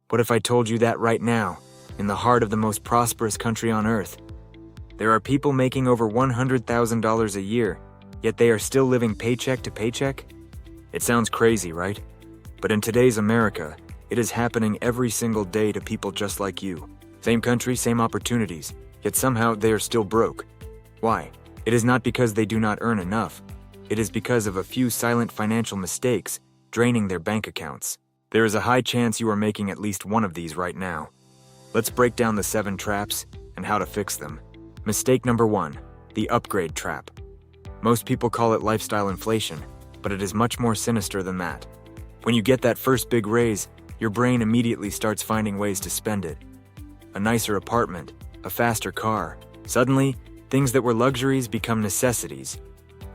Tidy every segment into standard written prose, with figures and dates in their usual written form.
What if I told you that right now, in the heart of the most prosperous country on earth, there are people making over $100,000 a year, yet they are still living paycheck to paycheck? It sounds crazy, right? But in today's America, it is happening every single day to people just like you. Same country, same opportunities, yet somehow they are still broke. Why? It is not because they do not earn enough. It is because of a few silent financial mistakes draining their bank accounts. There is a high chance you are making at least one of these right now. Let's break down the 7 traps and how to fix them. Mistake number 1, the upgrade trap. Most people call it lifestyle inflation, but it is much more sinister than that. When you get that first big raise, your brain immediately starts finding ways to spend it. A nicer apartment, a faster car. Suddenly, things that were luxuries become necessities.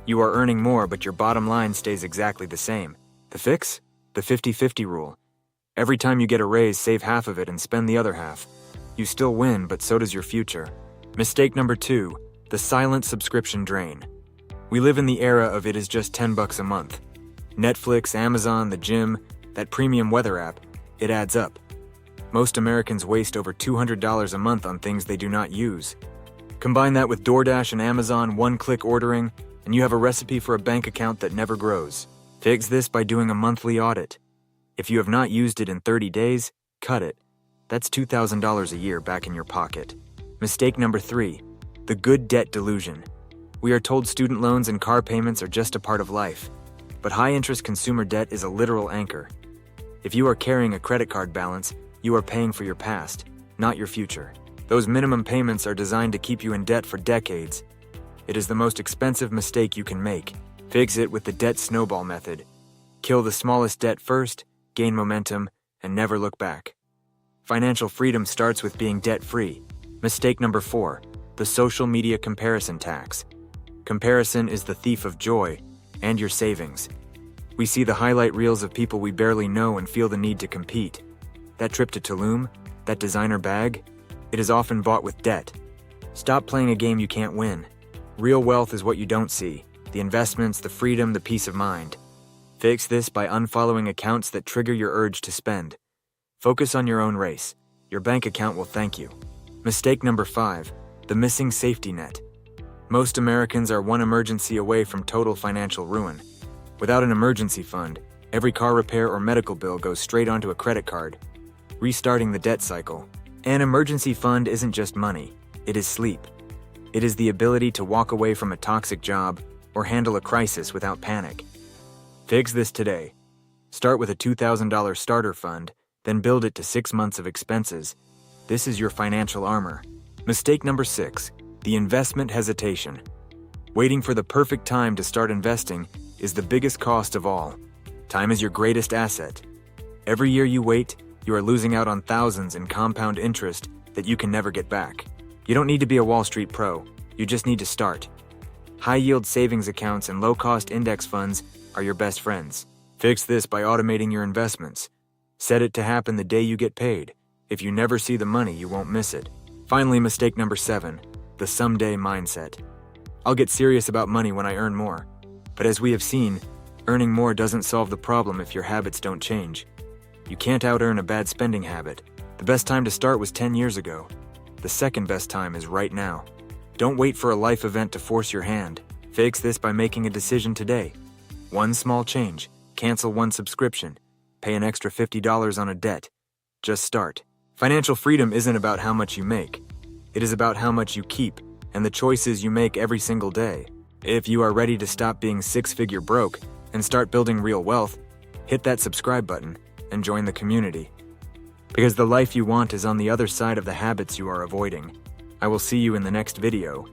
You are earning more, but your bottom line stays exactly the same. The fix? The 50-50 rule. Every time you get a raise, save half of it and spend the other half. You still win, but so does your future. Mistake number 2, the silent subscription drain. We live in the era of it is just $10 a month. Netflix, Amazon, the gym, that premium weather app, it adds up. Most Americans waste over $200 a month on things they do not use. Combine that with DoorDash and Amazon one-click ordering, and you have a recipe for a bank account that never grows. Fix this by doing a monthly audit. If you have not used it in 30 days, cut it. That's $2,000 a year back in your pocket. Mistake number 3, the good debt delusion. We are told student loans and car payments are just a part of life, but high-interest consumer debt is a literal anchor. If you are carrying a credit card balance, you are paying for your past, not your future. Those minimum payments are designed to keep you in debt for decades. It is the most expensive mistake you can make. Fix it with the debt snowball method. Kill the smallest debt first, gain momentum, and never look back. Financial freedom starts with being debt-free. Mistake number 4, the social media comparison tax. Comparison is the thief of joy and your savings. We see the highlight reels of people we barely know and feel the need to compete. That trip to Tulum, that designer bag, it is often bought with debt. Stop playing a game you can't win. Real wealth is what you don't see. The investments, the freedom, the peace of mind. Fix this by unfollowing accounts that trigger your urge to spend. Focus on your own race. Your bank account will thank you. Mistake number 5, the missing safety net. Most Americans are one emergency away from total financial ruin. Without an emergency fund, every car repair or medical bill goes straight onto a credit card, restarting the debt cycle. An emergency fund isn't just money, it is sleep. It is the ability to walk away from a toxic job or handle a crisis without panic. Fix this today. Start with a $2,000 starter fund, then build it to 6 months of expenses. This is your financial armor. Mistake number 6, the investment hesitation. Waiting for the perfect time to start investing is the biggest cost of all. Time is your greatest asset. Every year you wait, you are losing out on thousands in compound interest that you can never get back. You don't need to be a Wall Street pro, you just need to start. High-yield savings accounts and low-cost index funds are your best friends. Fix this by automating your investments. Set it to happen the day you get paid. If you never see the money, you won't miss it. Finally, mistake number 7, the someday mindset. I'll get serious about money when I earn more. But as we have seen, earning more doesn't solve the problem if your habits don't change. You can't out-earn a bad spending habit. The best time to start was 10 years ago. The second best time is right now. Don't wait for a life event to force your hand. Fix this by making a decision today. One small change. Cancel one subscription. Pay an extra $50 on a debt. Just start. Financial freedom isn't about how much you make. It is about how much you keep and the choices you make every single day. If you are ready to stop being 6-figure broke and start building real wealth, hit that subscribe button and join the community. Because the life you want is on the other side of the habits you are avoiding. I will see you in the next video.